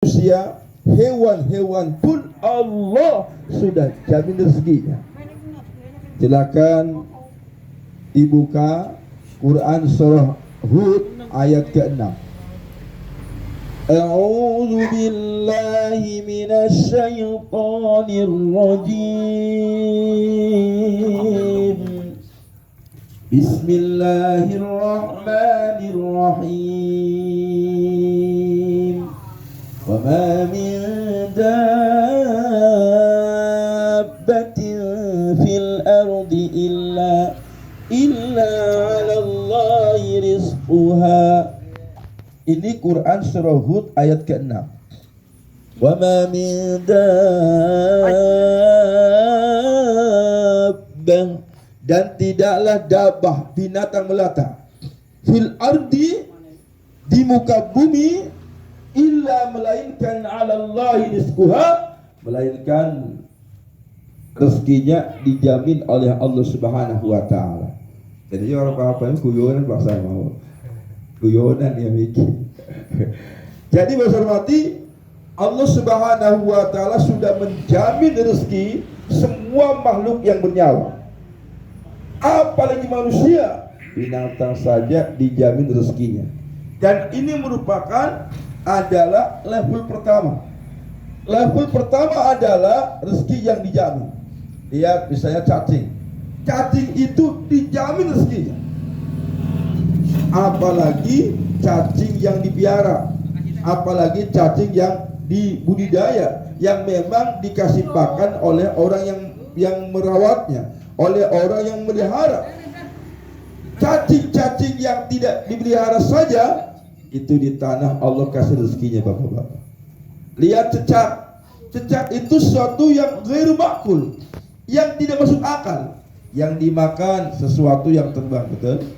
manusia, hewan-hewan pun Allah sudah jamin rezekinya. Silakan dibuka Quran surah Hud ayat ke-6. A'udzu billahi minasy syaithanir rajim. Bismillahirrahmanirrahim. Wa ma min dabbatin fil ardi illa 'ala Allahi rizquha. Ini Quran surah Hud ayat ke-6. Wa ma min dabbah, dan tidaklah dabah, binatang melata, fil ardi, di muka bumi, illa, melainkan 'ala Allahi rizquha, melainkan rezekinya dijamin oleh Allah Subhanahu wa taala. Jadi orang apa-apa guyonan bahasa mau. Guyonan ya mikir. Jadi berhormati, Allah Subhanahu wa taala sudah menjamin rezeki semua makhluk yang bernyawa. Apalagi manusia, binatang saja dijamin rezekinya. Dan ini merupakan adalah level pertama. Level pertama adalah rezeki yang dijamin. Lihat misalnya cacing. Cacing itu dijamin rezekinya. Apalagi cacing yang dipiara, apalagi cacing yang dibudidaya, yang memang dikasih pakan oleh orang yang merawatnya, oleh orang yang melihara. Cacing-cacing yang tidak dipelihara saja, itu di tanah Allah kasih rezekinya, bapak-bapak. Lihat cecak. Cecak itu sesuatu yang ghairu ma'kul, yang tidak masuk akal. Yang dimakan sesuatu yang terbang, betul?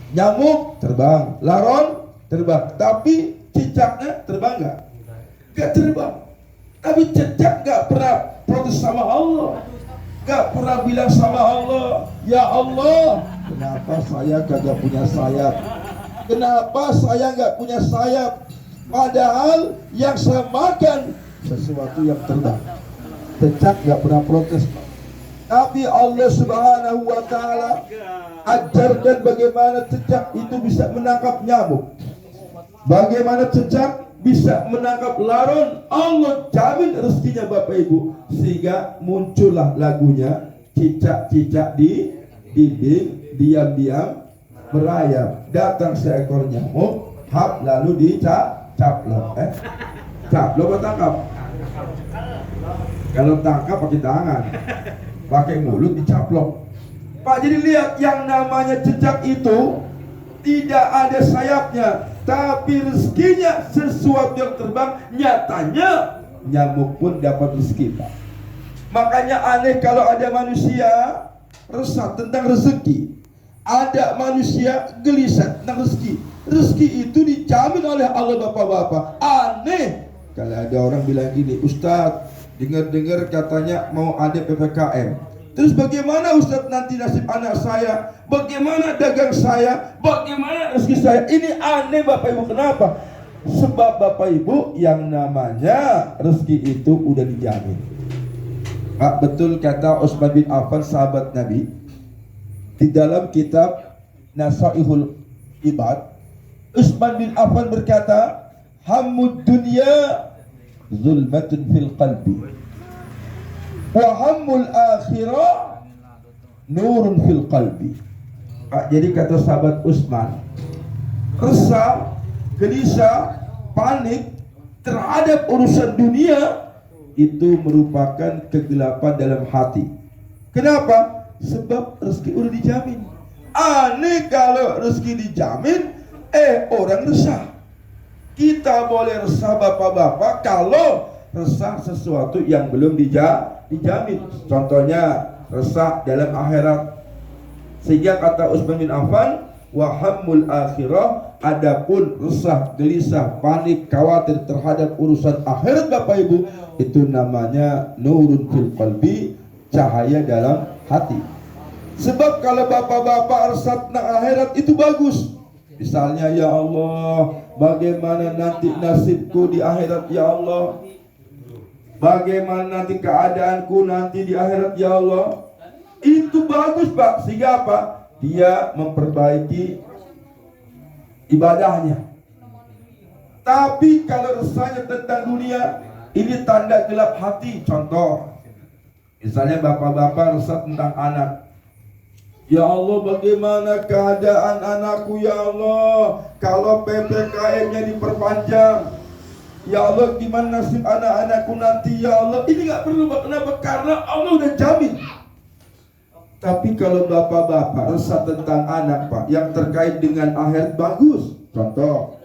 Nyamuk terbang, laron terbang, tapi cicaknya terbang nggak? Nggak terbang. Tapi cicak nggak pernah protes sama Allah, nggak pernah bilang sama Allah, ya Allah, kenapa saya kagak punya sayap? Kenapa saya nggak punya sayap? Padahal yang saya makan sesuatu yang terbang. Cicak nggak pernah protes. Tapi Allah Subhanahu wa taala ajarkan bagaimana cecak itu bisa menangkap nyamuk, bagaimana cecak bisa menangkap laron. Allah jamin rezekinya, Bapak Ibu, sehingga muncullah lagunya cicak-cicak di dinding diam-diam merayap. Datang seekor nyamuk, hap, lalu dicaplok. Caplok atau tangkap? Kalau tangkap pakai tangan, pakai mulut dicaplok. Pak, jadi lihat, yang namanya cecak itu tidak ada sayapnya, tapi rezekinya sesuatu yang terbang. Nyatanya nyamuk pun dapat rezeki, Pak. Makanya aneh kalau ada manusia resah tentang rezeki, ada manusia gelisah tentang rezeki. Rezeki itu dijamin oleh Allah, bapak-bapak. Aneh kalau ada orang bilang gini, Ustadz, dengar-dengar katanya mau ada PPKM. Terus bagaimana Ustadz nanti nasib anak saya? Bagaimana dagang saya? Bagaimana rezeki saya? Ini aneh, Bapak Ibu. Kenapa? Sebab Bapak Ibu, yang namanya rezeki itu udah dijamin. Pak, betul kata Utsman bin Affan, sahabat Nabi, di dalam kitab Nasaihul Ibad, Utsman bin Affan berkata, hammud dunya zulmatun fil qalbi, wa hammul akhirah nurun fil qalbi. Jadi kata sahabat Utsman, resah, gelisah, panik terhadap urusan dunia itu merupakan kegelapan dalam hati. Kenapa? Sebab rezeki udah dijamin. Aneh kalau rezeki dijamin, orang resah. Kita boleh resah, bapak-bapak, kalau resah sesuatu yang belum dijamin. Contohnya resah dalam akhirat. Sehingga kata Utsman bin Affan, wa hammul akhirah, adapun resah, gelisah, panik, khawatir terhadap urusan akhirat, Bapak Ibu, itu namanya nurun fil qalbi, cahaya dalam hati. Sebab kalau bapak-bapak resah tentang akhirat itu bagus. Misalnya, ya Allah, bagaimana nanti nasibku di akhirat ya Allah, bagaimana nanti keadaanku nanti di akhirat ya Allah. Itu bagus Pak, sehingga apa? Dia memperbaiki ibadahnya. Tapi kalau rasanya tentang dunia, ini tanda gelap hati. Contoh, misalnya bapak-bapak resah tentang anak. Ya Allah, bagaimana keadaan anakku ya Allah, kalau PPKM-nya diperpanjang. Ya Allah, gimana nasib anak-anakku nanti ya Allah. Ini gak perlu Pak, kenapa? Karena Allah udah jamin. Tapi kalau bapak-bapak resah tentang anak Pak, yang terkait dengan akhirat, bagus. Contoh,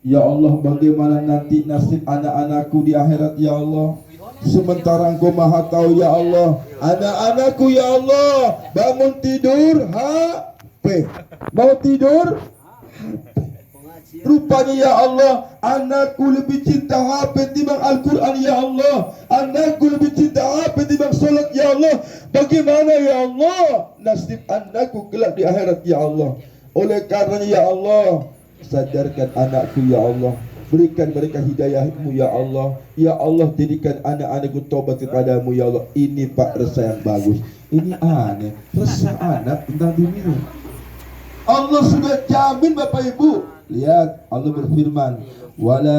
ya Allah, bagaimana nanti nasib anak-anakku di akhirat ya Allah. Sementara Engkau Maha tahu ya Allah. Anak-anakku ya Allah, bangun tidur HP, mau tidur HP. Rupanya ya Allah, anakku lebih cinta HP timbang Al-Quran ya Allah. Anakku lebih cinta HP timbang salat ya Allah. Bagaimana ya Allah nasib anakku kelak di akhirat ya Allah. Oleh karenanya ya Allah, sadarkan anakku ya Allah, berikan mereka hidayah-Mu ya Allah. Ya Allah, jadikan anak-anakku tobat kepadamu ya Allah. Ini Pak resah yang bagus. Ini aneh, resah anak tentang dunia. Allah sudah jamin Bapak Ibu. Lihat, Allah berfirman, wala